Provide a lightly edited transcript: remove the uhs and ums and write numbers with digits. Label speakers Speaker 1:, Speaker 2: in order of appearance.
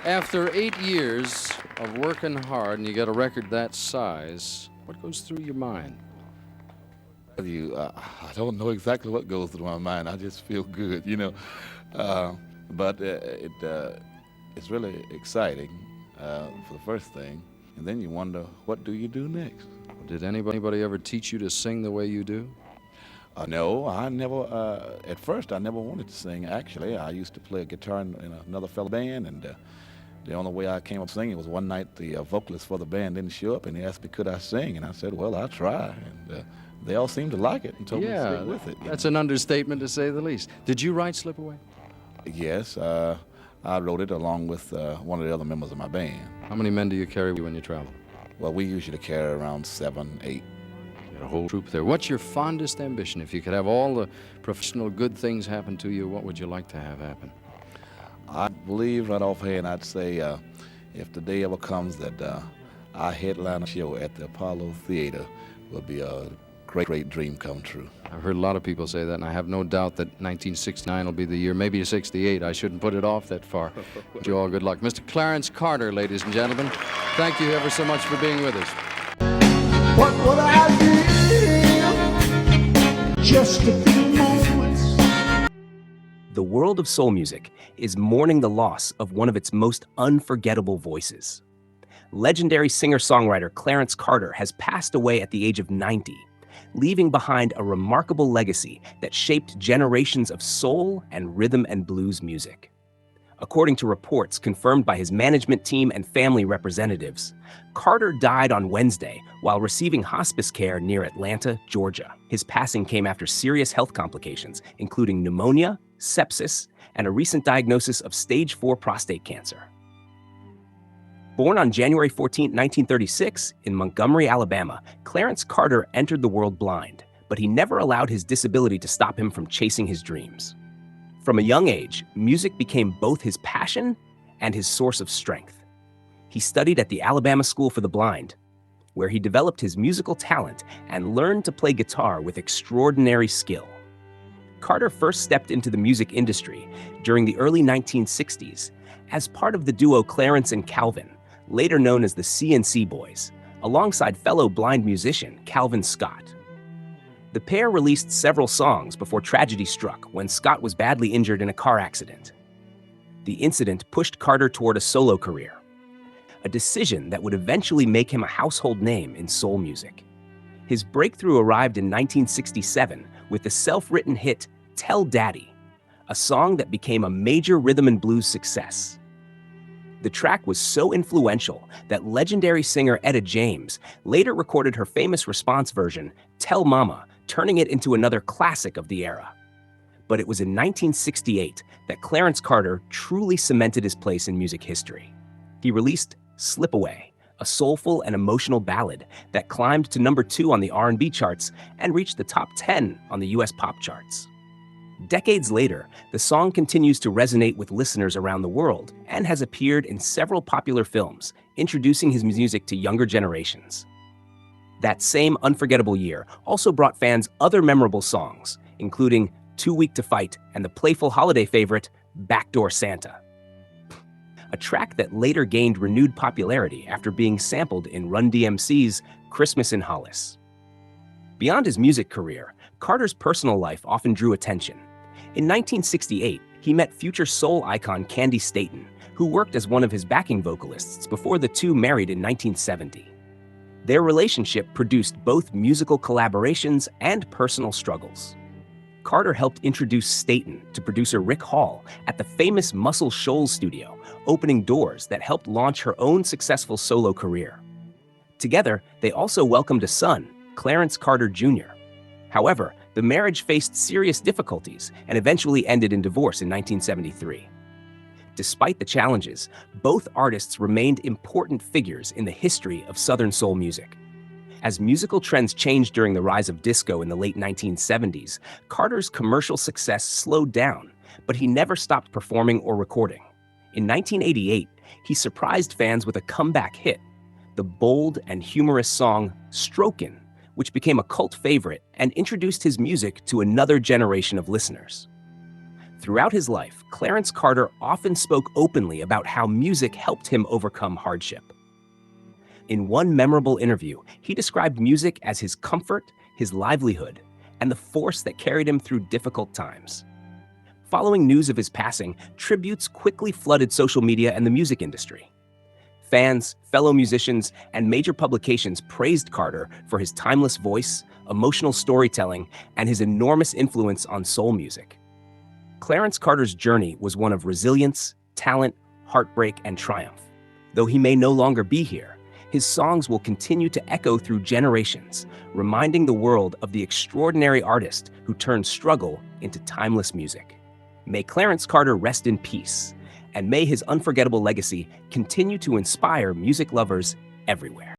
Speaker 1: After 8 years of working hard and you get a record that size, what goes through your mind?
Speaker 2: I don't know exactly what goes through my mind. I just feel good, you know. But it's really exciting for the first thing, and then you wonder, what do you do next?
Speaker 1: Did anybody ever teach you to sing the way you do?
Speaker 2: No, I never. At first, I never wanted to sing. Actually, I used to play a guitar in another fellow band, and the only way I came up singing was one night the vocalist for the band didn't show up, and he asked me could I sing, and I said, well, I'll try. And they all seemed to like it and told me to stick with it.
Speaker 1: That's an understatement to say the least. Did you write Slip Away?
Speaker 2: Yes, I wrote it along with one of the other members of my band.
Speaker 1: How many men do you carry when you travel?
Speaker 2: Well, we usually carry around 7, 8.
Speaker 1: You got a whole troop there. What's your fondest ambition? If you could have all the professional good things happen to you, what would you like to have happen?
Speaker 2: I believe right offhand I'd say if the day ever comes that I headline a show at the Apollo Theater, will be a great dream come true.
Speaker 1: I've heard a lot of people say that, and I have no doubt that 1969 will be the year, maybe 68. I shouldn't put it off that far. Wish you all good luck. Mr. Clarence Carter, ladies and gentlemen, thank you ever so much for being with us.
Speaker 3: What would I give just a few moments?
Speaker 4: The world of soul music is mourning the loss of one of its most unforgettable voices. Legendary singer-songwriter Clarence Carter has passed away at the age of 90, leaving behind a remarkable legacy that shaped generations of soul and rhythm and blues music. According to reports confirmed by his management team and family representatives, Carter died on Wednesday while receiving hospice care near Atlanta, Georgia. His passing came after serious health complications, including pneumonia, sepsis, and a recent diagnosis of stage 4 prostate cancer. Born on January 14, 1936, in Montgomery, Alabama, Clarence Carter entered the world blind, but he never allowed his disability to stop him from chasing his dreams. From a young age, music became both his passion and his source of strength. He studied at the Alabama School for the Blind, where he developed his musical talent and learned to play guitar with extraordinary skill. Carter first stepped into the music industry during the early 1960s as part of the duo Clarence and Calvin, later known as the C&C Boys, alongside fellow blind musician Calvin Scott. The pair released several songs before tragedy struck when Scott was badly injured in a car accident. The incident pushed Carter toward a solo career, a decision that would eventually make him a household name in soul music. His breakthrough arrived in 1967 with the self-written hit Tell Daddy, a song that became a major rhythm and blues success. The track was so influential that legendary singer Etta James later recorded her famous response version, Tell Mama, turning it into another classic of the era. But it was in 1968 that Clarence Carter truly cemented his place in music history. He released Slip Away, a soulful and emotional ballad that climbed to number 2 on the R&B charts and reached the top 10 on the US pop charts. Decades later, the song continues to resonate with listeners around the world and has appeared in several popular films, introducing his music to younger generations. That same unforgettable year also brought fans other memorable songs, including Too Weak to Fight and the playful holiday favorite, Backdoor Santa, a track that later gained renewed popularity after being sampled in Run DMC's Christmas in Hollis. Beyond his music career, Carter's personal life often drew attention. In 1968, he met future soul icon Candy Staton, who worked as one of his backing vocalists before the two married in 1970. Their relationship produced both musical collaborations and personal struggles. Carter helped introduce Staton to producer Rick Hall at the famous Muscle Shoals studio, opening doors that helped launch her own successful solo career. Together, they also welcomed a son, Clarence Carter Jr. However, the marriage faced serious difficulties and eventually ended in divorce in 1973. Despite the challenges, both artists remained important figures in the history of Southern soul music. As musical trends changed during the rise of disco in the late 1970s, Carter's commercial success slowed down, but he never stopped performing or recording. In 1988, he surprised fans with a comeback hit, the bold and humorous song Strokin, which became a cult favorite and introduced his music to another generation of listeners. Throughout his life, Clarence Carter often spoke openly about how music helped him overcome hardship. In one memorable interview, he described music as his comfort, his livelihood, and the force that carried him through difficult times. Following news of his passing, tributes quickly flooded social media and the music industry. Fans, fellow musicians, and major publications praised Carter for his timeless voice, emotional storytelling, and his enormous influence on soul music. Clarence Carter's journey was one of resilience, talent, heartbreak, and triumph. Though he may no longer be here, his songs will continue to echo through generations, reminding the world of the extraordinary artist who turned struggle into timeless music. May Clarence Carter rest in peace, and may his unforgettable legacy continue to inspire music lovers everywhere.